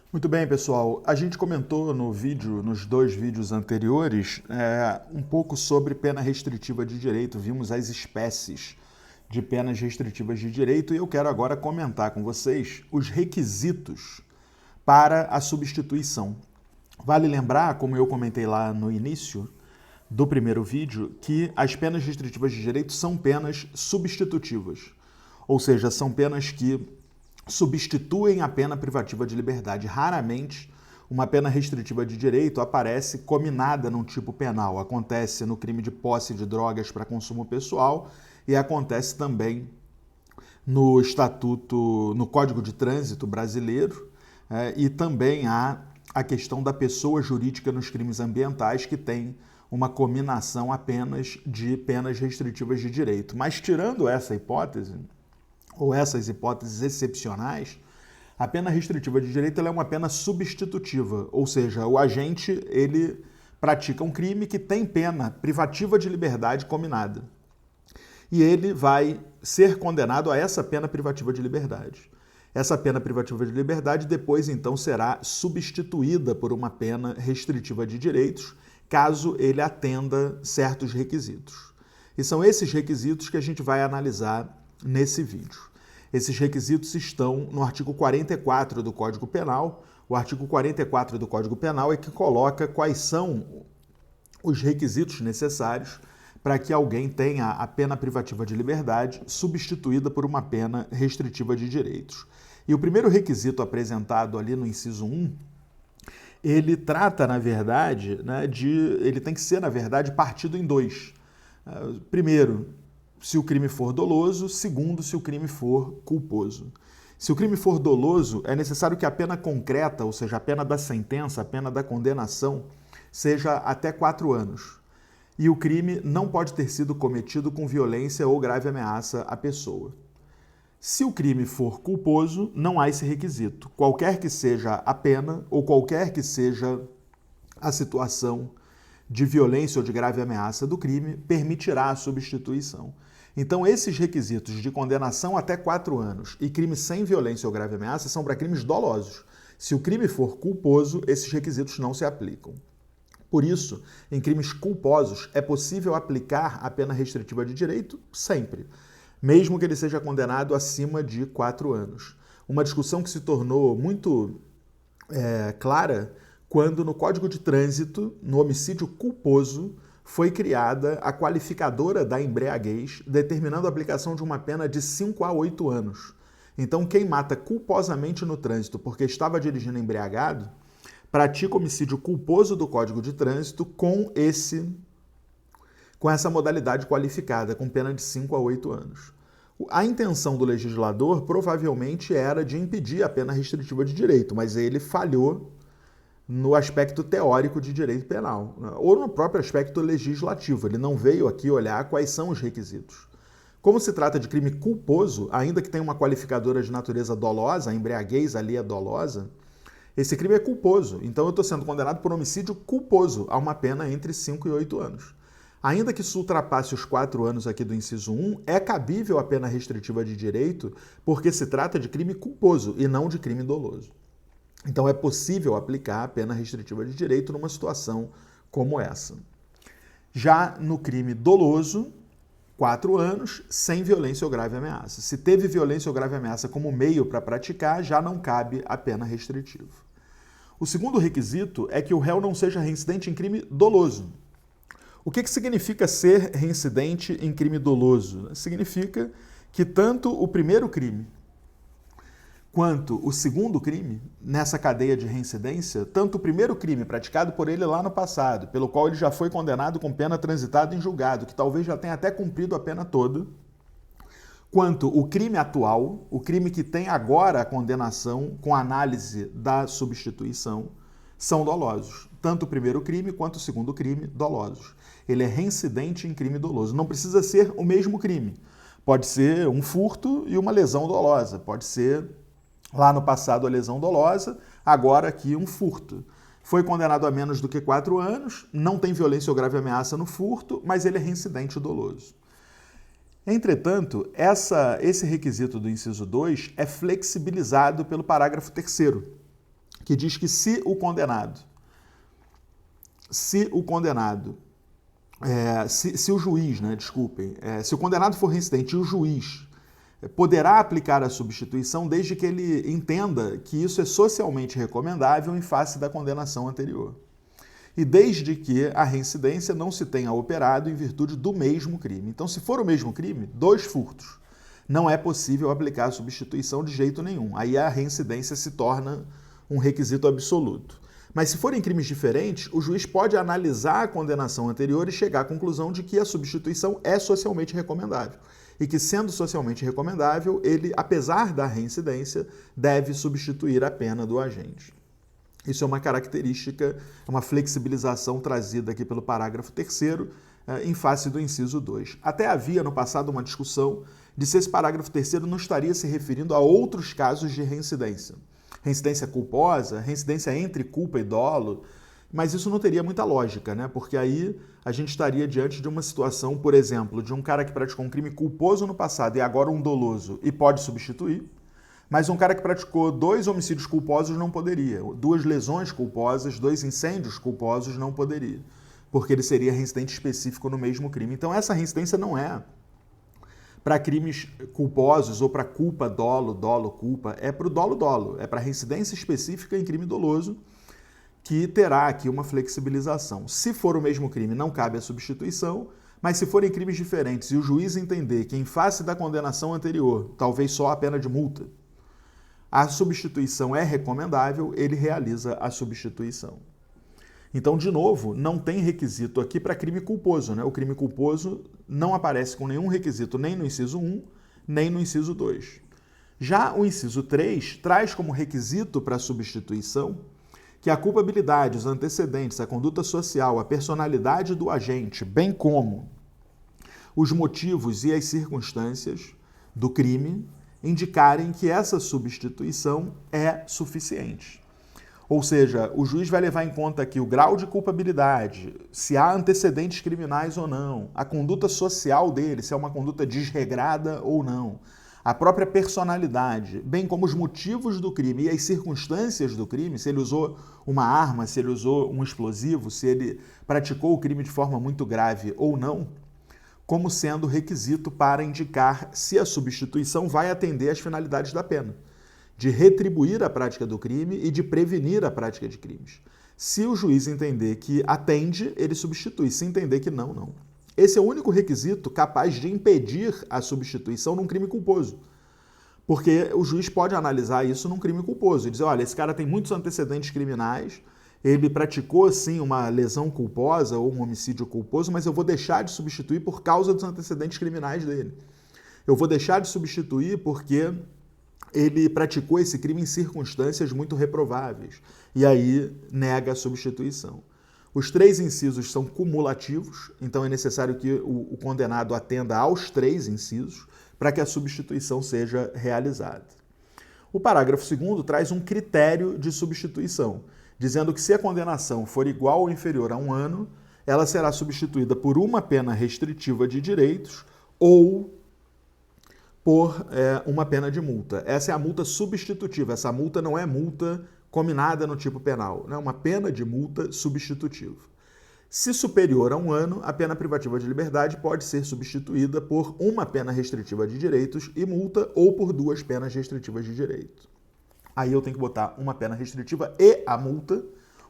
Muito bem, pessoal. A gente comentou nos dois vídeos anteriores, um pouco sobre pena restritiva de direito. Vimos as espécies de penas restritivas de direito e eu quero agora comentar com vocês os requisitos para a substituição. Vale lembrar, como eu comentei lá no início do primeiro vídeo, que as penas restritivas de direito são penas substitutivas, ou seja, são penas que substituem a pena privativa de liberdade. Raramente uma pena restritiva de direito aparece cominada num tipo penal. Acontece no crime de posse de drogas para consumo pessoal e acontece também no Estatuto, no Código de Trânsito brasileiro, e também há a questão da pessoa jurídica nos crimes ambientais, que tem uma cominação apenas de penas restritivas de direito. Mas tirando essa hipótese, ou essas hipóteses excepcionais, a pena restritiva de direito ela é uma pena substitutiva, ou seja, o agente ele pratica um crime que tem pena privativa de liberdade cominada. E ele vai ser condenado a essa pena privativa de liberdade. Essa pena privativa de liberdade depois, então, será substituída por uma pena restritiva de direitos, caso ele atenda certos requisitos. E são esses requisitos que a gente vai analisar nesse vídeo. Esses requisitos estão no artigo 44 do Código Penal. O artigo 44 do Código Penal é que coloca quais são os requisitos necessários para que alguém tenha a pena privativa de liberdade substituída por uma pena restritiva de direitos. E o primeiro requisito apresentado ali no inciso 1, ele trata, na verdade, ele tem que ser, na verdade, partido em dois. Primeiro, se o crime for doloso. Segundo, se o crime for culposo. Se o crime for doloso, é necessário que a pena concreta, ou seja, a pena da sentença, a pena da condenação, seja até 4 anos. E o crime não pode ter sido cometido com violência ou grave ameaça à pessoa. Se o crime for culposo, não há esse requisito. Qualquer que seja a pena ou qualquer que seja a situação de violência ou de grave ameaça do crime, permitirá a substituição. Então, esses requisitos de condenação até 4 anos e crime sem violência ou grave ameaça são para crimes dolosos. Se o crime for culposo, esses requisitos não se aplicam. Por isso, em crimes culposos, é possível aplicar a pena restritiva de direito sempre, mesmo que ele seja condenado acima de 4 anos. Uma discussão que se tornou muito clara quando no Código de Trânsito, no homicídio culposo, foi criada a qualificadora da embriaguez, determinando a aplicação de uma pena de 5 a 8 anos. Então, quem mata culposamente no trânsito porque estava dirigindo embriagado, pratica homicídio culposo do Código de Trânsito com essa modalidade qualificada, com pena de 5 a 8 anos. A intenção do legislador provavelmente era de impedir a pena restritiva de direito, mas ele falhou no aspecto teórico de direito penal, ou no próprio aspecto legislativo. Ele não veio aqui olhar quais são os requisitos. Como se trata de crime culposo, ainda que tenha uma qualificadora de natureza dolosa, a embriaguez ali é dolosa, esse crime é culposo. Então eu estou sendo condenado por homicídio culposo a uma pena entre 5 e 8 anos. Ainda que isso ultrapasse os 4 anos aqui do inciso 1, é cabível a pena restritiva de direito porque se trata de crime culposo e não de crime doloso. Então é possível aplicar a pena restritiva de direito numa situação como essa. Já no crime doloso, 4 anos, sem violência ou grave ameaça. Se teve violência ou grave ameaça como meio para praticar, já não cabe a pena restritiva. O segundo requisito é que o réu não seja reincidente em crime doloso. O que significa ser reincidente em crime doloso? Significa que tanto o primeiro crime quanto o segundo crime, nessa cadeia de reincidência, tanto o primeiro crime praticado por ele lá no passado, pelo qual ele já foi condenado com pena transitada em julgado, que talvez já tenha até cumprido a pena toda, quanto o crime atual, o crime que tem agora a condenação com análise da substituição, são dolosos. Tanto o primeiro crime quanto o segundo crime, dolosos. Ele é reincidente em crime doloso. Não precisa ser o mesmo crime. Pode ser um furto e uma lesão dolosa. Pode ser, lá no passado, a lesão dolosa, agora aqui um furto. Foi condenado a menos do que 4 anos, não tem violência ou grave ameaça no furto, mas ele é reincidente doloso. Entretanto, esse requisito do inciso 2 é flexibilizado pelo parágrafo 3º, que diz que se o condenado, se o juiz, né, desculpem, se o condenado for reincidente e o juiz poderá aplicar a substituição desde que ele entenda que isso é socialmente recomendável em face da condenação anterior. E desde que a reincidência não se tenha operado em virtude do mesmo crime. Então, se for o mesmo crime, 2 furtos, não é possível aplicar a substituição de jeito nenhum. Aí a reincidência se torna um requisito absoluto. Mas se forem crimes diferentes, o juiz pode analisar a condenação anterior e chegar à conclusão de que a substituição é socialmente recomendável. E que, sendo socialmente recomendável, ele, apesar da reincidência, deve substituir a pena do agente. Isso é uma característica, uma flexibilização trazida aqui pelo parágrafo 3º, em face do inciso 2. Até havia no passado uma discussão de se esse parágrafo 3º não estaria se referindo a outros casos de reincidência. Reincidência culposa, reincidência entre culpa e dolo, mas isso não teria muita lógica, né? Porque aí a gente estaria diante de uma situação, por exemplo, de um cara que praticou um crime culposo no passado e agora um doloso e pode substituir, mas um cara que praticou 2 homicídios culposos não poderia, 2 lesões culposas, 2 incêndios culposos não poderia, porque ele seria reincidente específico no mesmo crime. Então essa reincidência não é para crimes culposos ou para culpa, dolo, dolo, culpa, é para o dolo, dolo, é para reincidência específica em crime doloso, que terá aqui uma flexibilização. Se for o mesmo crime, não cabe a substituição, mas se forem crimes diferentes e o juiz entender que em face da condenação anterior, talvez só a pena de multa, a substituição é recomendável, ele realiza a substituição. Então, de novo, não tem requisito aqui para crime culposo, né? O crime culposo não aparece com nenhum requisito nem no inciso 1, nem no inciso 2. Já o inciso 3 traz como requisito para a substituição que a culpabilidade, os antecedentes, a conduta social, a personalidade do agente, bem como os motivos e as circunstâncias do crime, indicarem que essa substituição é suficiente. Ou seja, o juiz vai levar em conta aqui o grau de culpabilidade, se há antecedentes criminais ou não, a conduta social dele, se é uma conduta desregrada ou não, a própria personalidade, bem como os motivos do crime e as circunstâncias do crime, se ele usou uma arma, se ele usou um explosivo, se ele praticou o crime de forma muito grave ou não, como sendo requisito para indicar se a substituição vai atender às finalidades da pena, de retribuir a prática do crime e de prevenir a prática de crimes. Se o juiz entender que atende, ele substitui. Se entender que não, não. Esse é o único requisito capaz de impedir a substituição num crime culposo. Porque o juiz pode analisar isso num crime culposo e dizer, olha, esse cara tem muitos antecedentes criminais, ele praticou, sim, uma lesão culposa ou um homicídio culposo, mas eu vou deixar de substituir por causa dos antecedentes criminais dele. Eu vou deixar de substituir porque ele praticou esse crime em circunstâncias muito reprováveis. E aí nega a substituição. Os 3 incisos são cumulativos, então é necessário que o condenado atenda aos 3 incisos para que a substituição seja realizada. O parágrafo 2º traz um critério de substituição, dizendo que se a condenação for igual ou inferior a 1 ano, ela será substituída por uma pena restritiva de direitos ou por uma pena de multa. Essa é a multa substitutiva, essa multa não é multa cominada no tipo penal, é uma pena de multa substitutiva. Se superior a 1 ano, a pena privativa de liberdade pode ser substituída por uma pena restritiva de direitos e multa ou por 2 penas restritivas de direito. Aí eu tenho que botar uma pena restritiva e a multa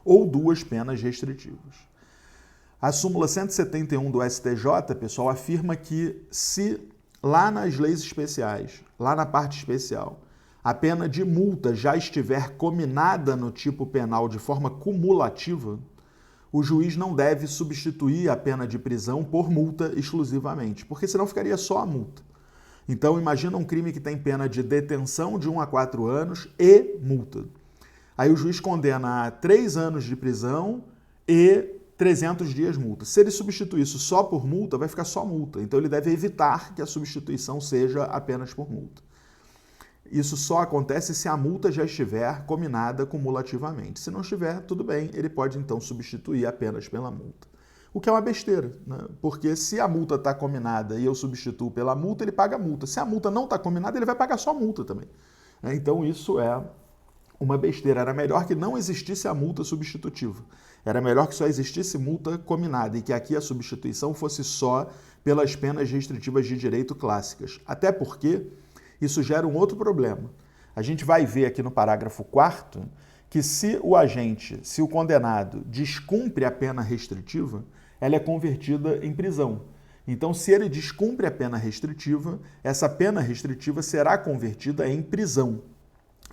ou 2 penas restritivas. A súmula 171 do STJ, pessoal, afirma que se lá nas leis especiais, lá na parte especial, a pena de multa já estiver cominada no tipo penal de forma cumulativa, o juiz não deve substituir a pena de prisão por multa exclusivamente, porque senão ficaria só a multa. Então, imagina um crime que tem pena de detenção de 1 a 4 anos e multa. Aí o juiz condena a 3 anos de prisão e 300 dias multa. Se ele substituir isso só por multa, vai ficar só multa. Então, ele deve evitar que a substituição seja apenas por multa. Isso só acontece se a multa já estiver cominada cumulativamente. Se não estiver, tudo bem, ele pode então substituir apenas pela multa. O que é uma besteira, né? Porque se a multa está cominada e eu substituo pela multa, ele paga a multa. Se a multa não está cominada, ele vai pagar só a multa também. Então isso é uma besteira. Era melhor que não existisse a multa substitutiva. Era melhor que só existisse multa cominada e que aqui a substituição fosse só pelas penas restritivas de direito clássicas. Até porque isso gera um outro problema. A gente vai ver aqui no parágrafo 4º que se o condenado descumpre a pena restritiva, ela é convertida em prisão. Então, se ele descumpre a pena restritiva, essa pena restritiva será convertida em prisão.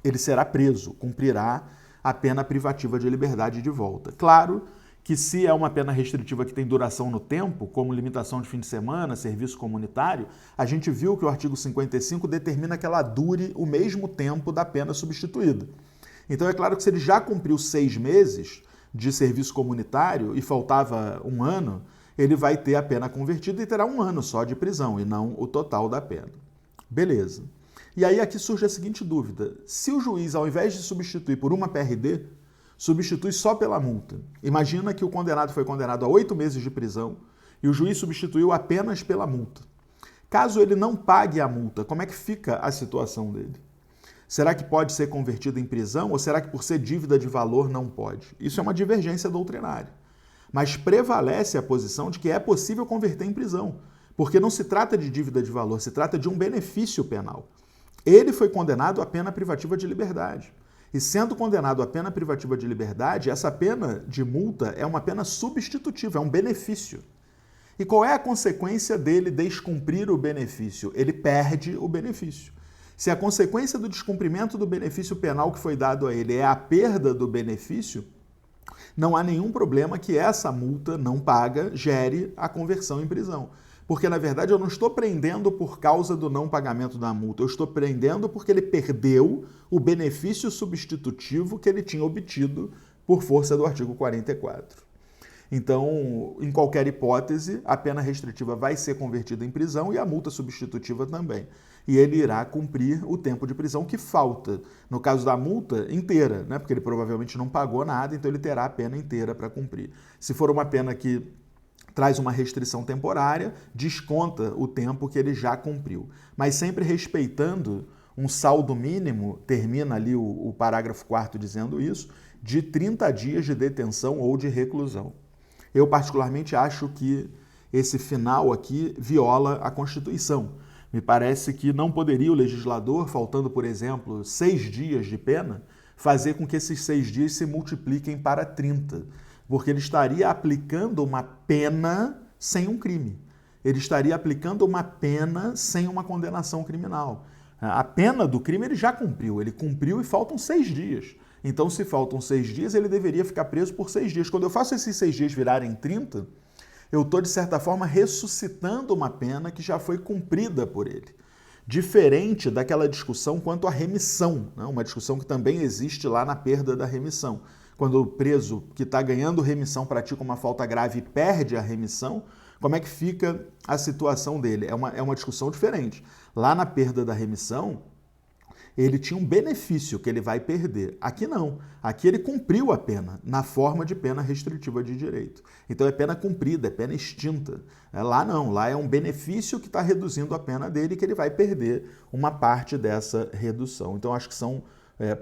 Ele será preso, cumprirá a pena privativa de liberdade de volta. Claro que se é uma pena restritiva que tem duração no tempo, como limitação de fim de semana, serviço comunitário, a gente viu que o artigo 55 determina que ela dure o mesmo tempo da pena substituída. Então é claro que se ele já cumpriu 6 meses de serviço comunitário e faltava 1 ano, ele vai ter a pena convertida e terá 1 ano só de prisão e não o total da pena. Beleza. E aí aqui surge a seguinte dúvida: se o juiz, ao invés de substituir por uma PRD, substitui só pela multa. Imagina que o condenado foi condenado a 8 meses de prisão e o juiz substituiu apenas pela multa. Caso ele não pague a multa, como é que fica a situação dele? Será que pode ser convertido em prisão ou será que por ser dívida de valor não pode? Isso é uma divergência doutrinária. Mas prevalece a posição de que é possível converter em prisão, porque não se trata de dívida de valor, se trata de um benefício penal. Ele foi condenado à pena privativa de liberdade. E sendo condenado à pena privativa de liberdade, essa pena de multa é uma pena substitutiva, é um benefício. E qual é a consequência dele descumprir o benefício? Ele perde o benefício. Se a consequência do descumprimento do benefício penal que foi dado a ele é a perda do benefício, não há nenhum problema que essa multa não paga gere a conversão em prisão. Porque, na verdade, eu não estou prendendo por causa do não pagamento da multa, eu estou prendendo porque ele perdeu o benefício substitutivo que ele tinha obtido por força do artigo 44. Então, em qualquer hipótese, a pena restritiva vai ser convertida em prisão e a multa substitutiva também. E ele irá cumprir o tempo de prisão que falta. No caso da multa, inteira, né? Porque ele provavelmente não pagou nada, então ele terá a pena inteira para cumprir. Se for uma pena que traz uma restrição temporária, desconta o tempo que ele já cumpriu. Mas sempre respeitando um saldo mínimo, termina ali o parágrafo 4º dizendo isso, de 30 dias de detenção ou de reclusão. Eu particularmente acho que esse final aqui viola a Constituição. Me parece que não poderia o legislador, faltando, por exemplo, 6 dias de pena, fazer com que esses 6 dias se multipliquem para 30, porque ele estaria aplicando uma pena sem um crime. Ele estaria aplicando uma pena sem uma condenação criminal. A pena do crime ele já cumpriu, ele cumpriu e faltam 6 dias. Então, se faltam 6 dias, ele deveria ficar preso por 6 dias. Quando eu faço esses 6 dias virarem 30, eu estou, de certa forma, ressuscitando uma pena que já foi cumprida por ele. Diferente daquela discussão quanto à remissão, né? Uma discussão que também existe lá na perda da remissão. Quando o preso que está ganhando remissão pratica uma falta grave e perde a remissão, como é que fica a situação dele? É uma discussão diferente. Lá na perda da remissão, ele tinha um benefício que ele vai perder. Aqui não. Aqui ele cumpriu a pena, na forma de pena restritiva de direito. Então é pena cumprida, é pena extinta. Lá não, lá é um benefício que está reduzindo a pena dele e que ele vai perder uma parte dessa redução. Então acho que são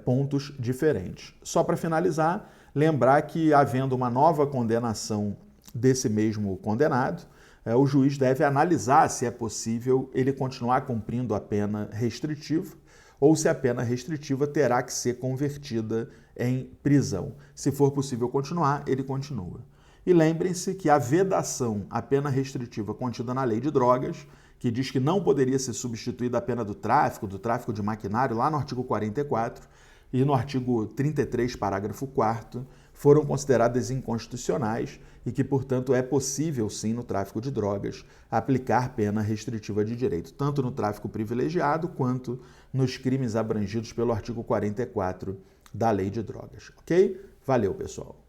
pontos diferentes. Só para finalizar, lembrar que havendo uma nova condenação desse mesmo condenado, o juiz deve analisar se é possível ele continuar cumprindo a pena restritiva ou se a pena restritiva terá que ser convertida em prisão. Se for possível continuar, ele continua. E lembrem-se que a vedação à pena restritiva contida na Lei de Drogas, que diz que não poderia ser substituída a pena do tráfico de maquinário, lá no artigo 44 e no artigo 33, parágrafo 4º, foram consideradas inconstitucionais e que, portanto, é possível, sim, no tráfico de drogas, aplicar pena restritiva de direito, tanto no tráfico privilegiado quanto nos crimes abrangidos pelo artigo 44 da Lei de Drogas. Ok? Valeu, pessoal!